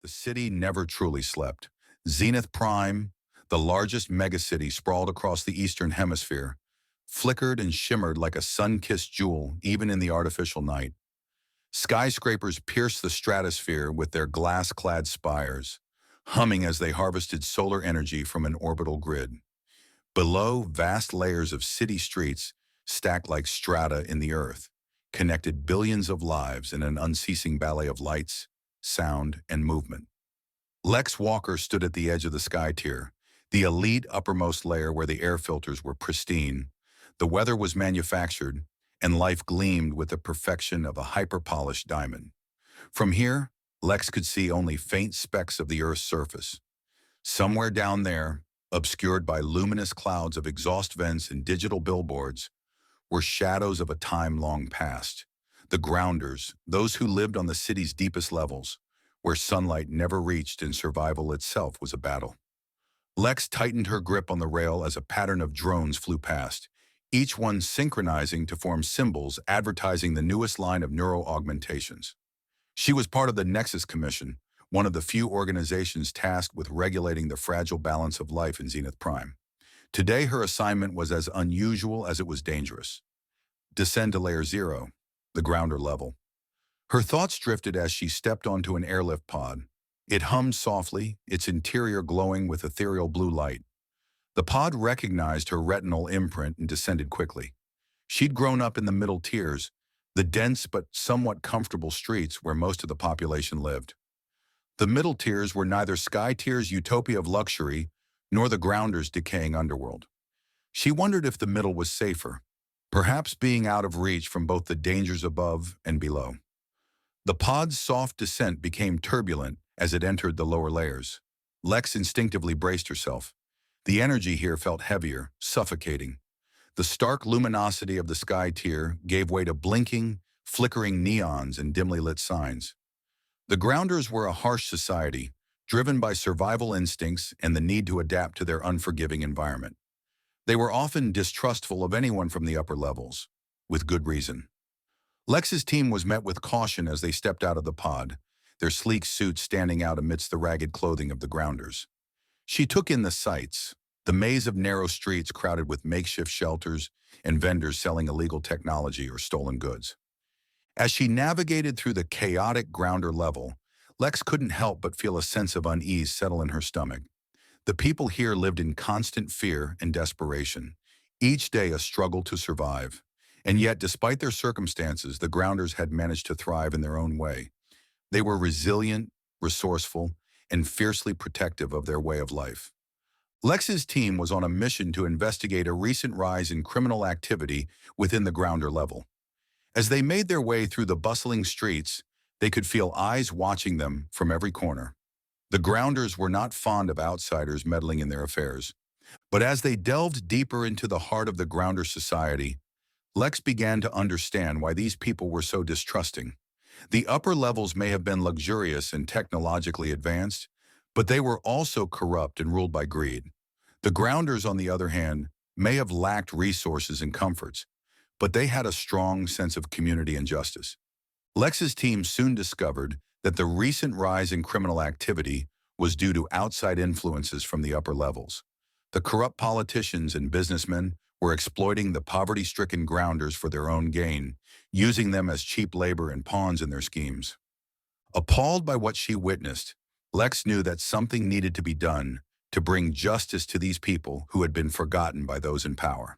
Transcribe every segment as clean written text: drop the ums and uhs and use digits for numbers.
The city never truly slept. Zenith Prime, the largest megacity sprawled across the eastern hemisphere, flickered and shimmered like a sun-kissed jewel even in the artificial night. Skyscrapers pierced the stratosphere with their glass-clad spires, humming as they harvested solar energy from an orbital grid. Below, vast layers of city streets stacked like strata in the earth, connected billions of lives in an unceasing ballet of lights, sound, and movement. Lex Walker stood at the edge of the sky tier, the elite uppermost layer where the air filters were pristine. The weather was manufactured, and life gleamed with the perfection of a hyper-polished diamond. From here, Lex could see only faint specks of the Earth's surface. Somewhere down there, obscured by luminous clouds of exhaust vents and digital billboards, were shadows of a time long past. The grounders, those who lived on the city's deepest levels, where sunlight never reached and survival itself was a battle. Lex tightened her grip on the rail as a pattern of drones flew past, each one synchronizing to form symbols advertising the newest line of neuro-augmentations. She was part of the Nexus Commission, one of the few organizations tasked with regulating the fragile balance of life in Zenith Prime. Today, her assignment was as unusual as it was dangerous. Descend to Layer 0, the grounder level. Her thoughts drifted as she stepped onto an airlift pod. It hummed softly, its interior glowing with ethereal blue light. The pod recognized her retinal imprint and descended quickly. She'd grown up in the middle tiers, the dense but somewhat comfortable streets where most of the population lived. The middle tiers were neither Sky Tier's utopia of luxury nor the grounder's decaying underworld. She wondered if the middle was safer, perhaps being out of reach from both the dangers above and below. The pod's soft descent became turbulent as it entered the lower layers. Lex instinctively braced herself. The energy here felt heavier, suffocating. The stark luminosity of the sky tier gave way to blinking, flickering neons and dimly lit signs. The grounders were a harsh society, driven by survival instincts and the need to adapt to their unforgiving environment. They were often distrustful of anyone from the upper levels, with good reason. Lex's team was met with caution as they stepped out of the pod, their sleek suits standing out amidst the ragged clothing of the grounders. She took in the sights, the maze of narrow streets crowded with makeshift shelters and vendors selling illegal technology or stolen goods. As she navigated through the chaotic grounder level, Lex couldn't help but feel a sense of unease settle in her stomach. The people here lived in constant fear and desperation, each day a struggle to survive. And yet, despite their circumstances, the grounders had managed to thrive in their own way. They were resilient, resourceful, and fiercely protective of their way of life. Lex's team was on a mission to investigate a recent rise in criminal activity within the grounder level. As they made their way through the bustling streets, they could feel eyes watching them from every corner. The grounders were not fond of outsiders meddling in their affairs, but as they delved deeper into the heart of the grounder society, Lex began to understand why these people were so distrusting. The upper levels may have been luxurious and technologically advanced, but they were also corrupt and ruled by greed. The grounders, on the other hand, may have lacked resources and comforts, but they had a strong sense of community and justice. Lex's team soon discovered that the recent rise in criminal activity was due to outside influences from the upper levels. The corrupt politicians and businessmen were exploiting the poverty-stricken grounders for their own gain, using them as cheap labor and pawns in their schemes. Appalled by what she witnessed, Lex knew that something needed to be done to bring justice to these people who had been forgotten by those in power.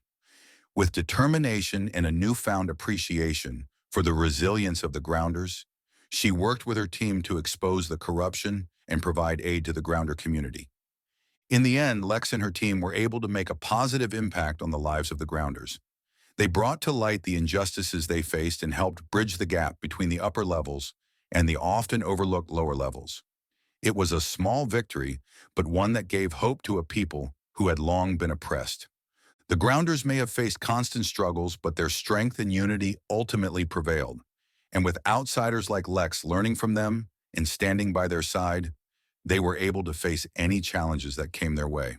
With determination and a newfound appreciation for the resilience of the grounders, she worked with her team to expose the corruption and provide aid to the grounder community. In the end, Lex and her team were able to make a positive impact on the lives of the grounders. They brought to light the injustices they faced and helped bridge the gap between the upper levels and the often overlooked lower levels. It was a small victory, but one that gave hope to a people who had long been oppressed. The grounders may have faced constant struggles, but their strength and unity ultimately prevailed. And with outsiders like Lex learning from them and standing by their side, they were able to face any challenges that came their way.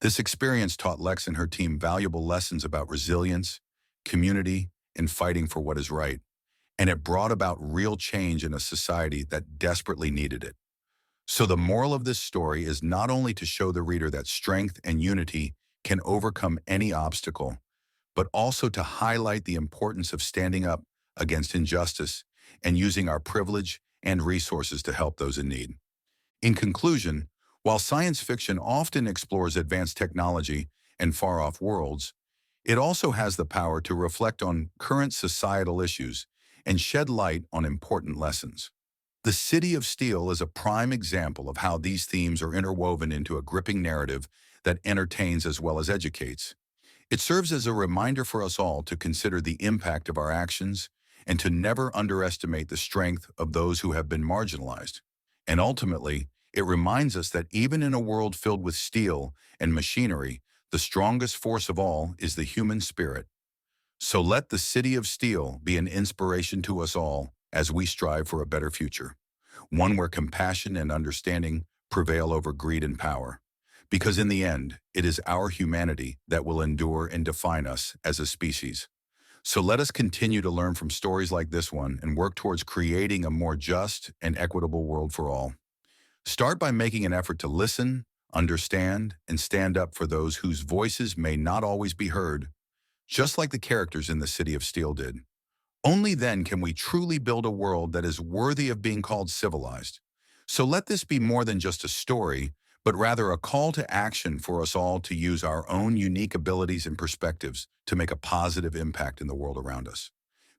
This experience taught Lex and her team valuable lessons about resilience, community, and fighting for what is right. And it brought about real change in a society that desperately needed it. So the moral of this story is not only to show the reader that strength and unity can overcome any obstacle, but also to highlight the importance of standing up against injustice and using our privilege and resources to help those in need. In conclusion, while science fiction often explores advanced technology and far-off worlds, it also has the power to reflect on current societal issues and shed light on important lessons. The City of Steel is a prime example of how these themes are interwoven into a gripping narrative that entertains as well as educates. It serves as a reminder for us all to consider the impact of our actions and to never underestimate the strength of those who have been marginalized. And ultimately, it reminds us that even in a world filled with steel and machinery, the strongest force of all is the human spirit. So let the City of Steel be an inspiration to us all as we strive for a better future, one where compassion and understanding prevail over greed and power. Because in the end, it is our humanity that will endure and define us as a species. So let us continue to learn from stories like this one and work towards creating a more just and equitable world for all. Start by making an effort to listen, understand, and stand up for those whose voices may not always be heard, just like the characters in the City of Steel did. Only then can we truly build a world that is worthy of being called civilized. So let this be more than just a story, but rather a call to action for us all to use our own unique abilities and perspectives to make a positive impact in the world around us.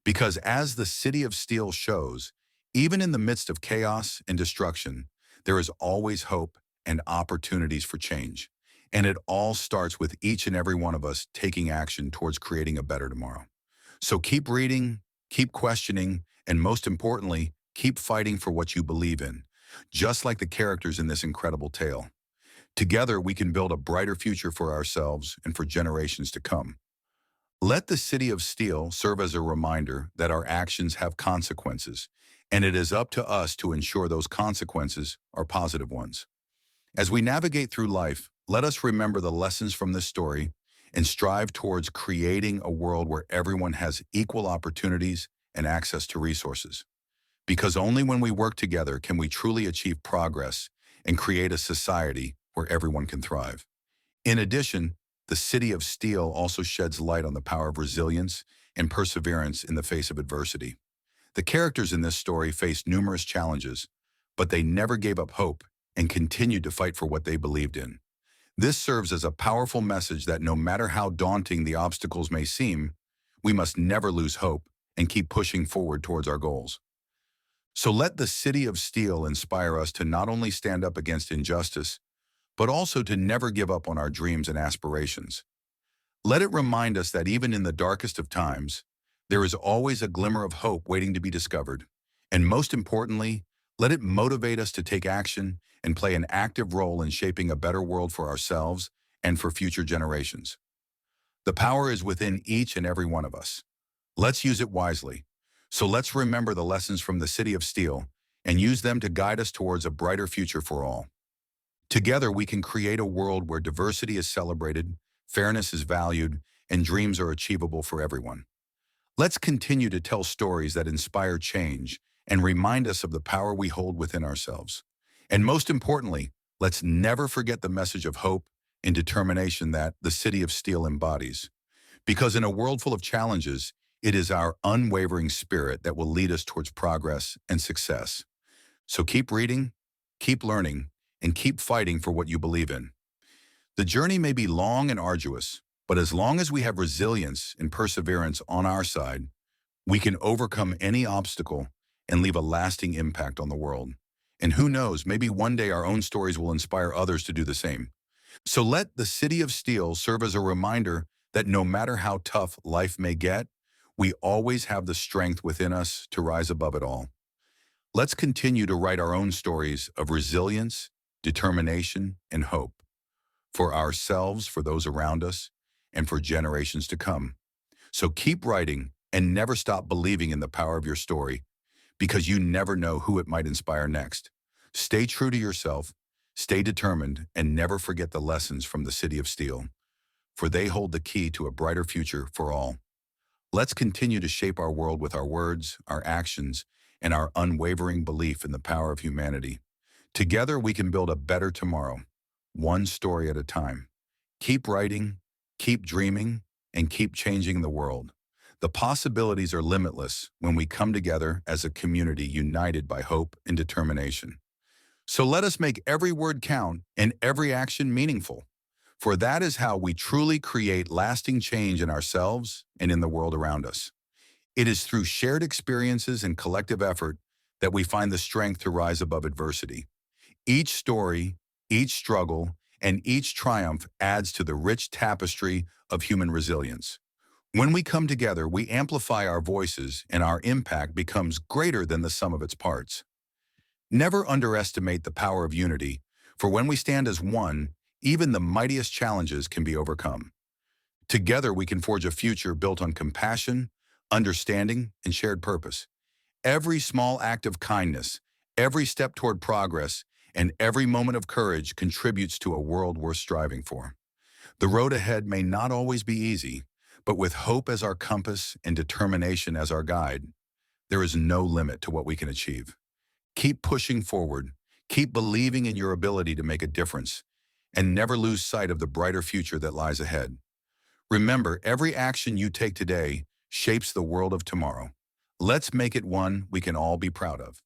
Because as the City of Steel shows, even in the midst of chaos and destruction, there is always hope and opportunities for change. And it all starts with each and every one of us taking action towards creating a better tomorrow. So keep reading, keep questioning, and most importantly, keep fighting for what you believe in, just like the characters in this incredible tale. Together, we can build a brighter future for ourselves and for generations to come. Let the City of Steel serve as a reminder that our actions have consequences, and it is up to us to ensure those consequences are positive ones. As we navigate through life, let us remember the lessons from this story and strive towards creating a world where everyone has equal opportunities and access to resources. Because only when we work together can we truly achieve progress and create a society where everyone can thrive. In addition, the City of Steel also sheds light on the power of resilience and perseverance in the face of adversity. The characters in this story faced numerous challenges, but they never gave up hope and continued to fight for what they believed in. This serves as a powerful message that no matter how daunting the obstacles may seem, we must never lose hope and keep pushing forward towards our goals. So let the City of Steel inspire us to not only stand up against injustice, but also to never give up on our dreams and aspirations. Let it remind us that even in the darkest of times, there is always a glimmer of hope waiting to be discovered. And most importantly, let it motivate us to take action and play an active role in shaping a better world for ourselves and for future generations. The power is within each and every one of us. Let's use it wisely. So let's remember the lessons from the City of Steel and use them to guide us towards a brighter future for all. Together, we can create a world where diversity is celebrated, fairness is valued, and dreams are achievable for everyone. Let's continue to tell stories that inspire change and remind us of the power we hold within ourselves. And most importantly, let's never forget the message of hope and determination that the City of Steel embodies. Because in a world full of challenges, it is our unwavering spirit that will lead us towards progress and success. So keep reading, keep learning, and keep fighting for what you believe in. The journey may be long and arduous, but as long as we have resilience and perseverance on our side, we can overcome any obstacle and leave a lasting impact on the world. And who knows, maybe one day our own stories will inspire others to do the same. So let the City of Steel serve as a reminder that no matter how tough life may get, we always have the strength within us to rise above it all. Let's continue to write our own stories of resilience, determination, and hope for ourselves, for those around us, and for generations to come. So keep writing and never stop believing in the power of your story, because you never know who it might inspire next. Stay true to yourself, stay determined, and never forget the lessons from the City of Steel, for they hold the key to a brighter future for all. Let's continue to shape our world with our words, our actions, and our unwavering belief in the power of humanity. Together, we can build a better tomorrow, one story at a time. Keep writing, keep dreaming, and keep changing the world. The possibilities are limitless when we come together as a community united by hope and determination. So let us make every word count and every action meaningful, for that is how we truly create lasting change in ourselves and in the world around us. It is through shared experiences and collective effort that we find the strength to rise above adversity. Each story, each struggle, and each triumph adds to the rich tapestry of human resilience. When we come together, we amplify our voices and our impact becomes greater than the sum of its parts. Never underestimate the power of unity, for when we stand as one, even the mightiest challenges can be overcome. Together, we can forge a future built on compassion, understanding, and shared purpose. Every small act of kindness, every step toward progress, and every moment of courage contributes to a world worth striving for. The road ahead may not always be easy, but with hope as our compass and determination as our guide, there is no limit to what we can achieve. Keep pushing forward, keep believing in your ability to make a difference, and never lose sight of the brighter future that lies ahead. Remember, every action you take today shapes the world of tomorrow. Let's make it one we can all be proud of.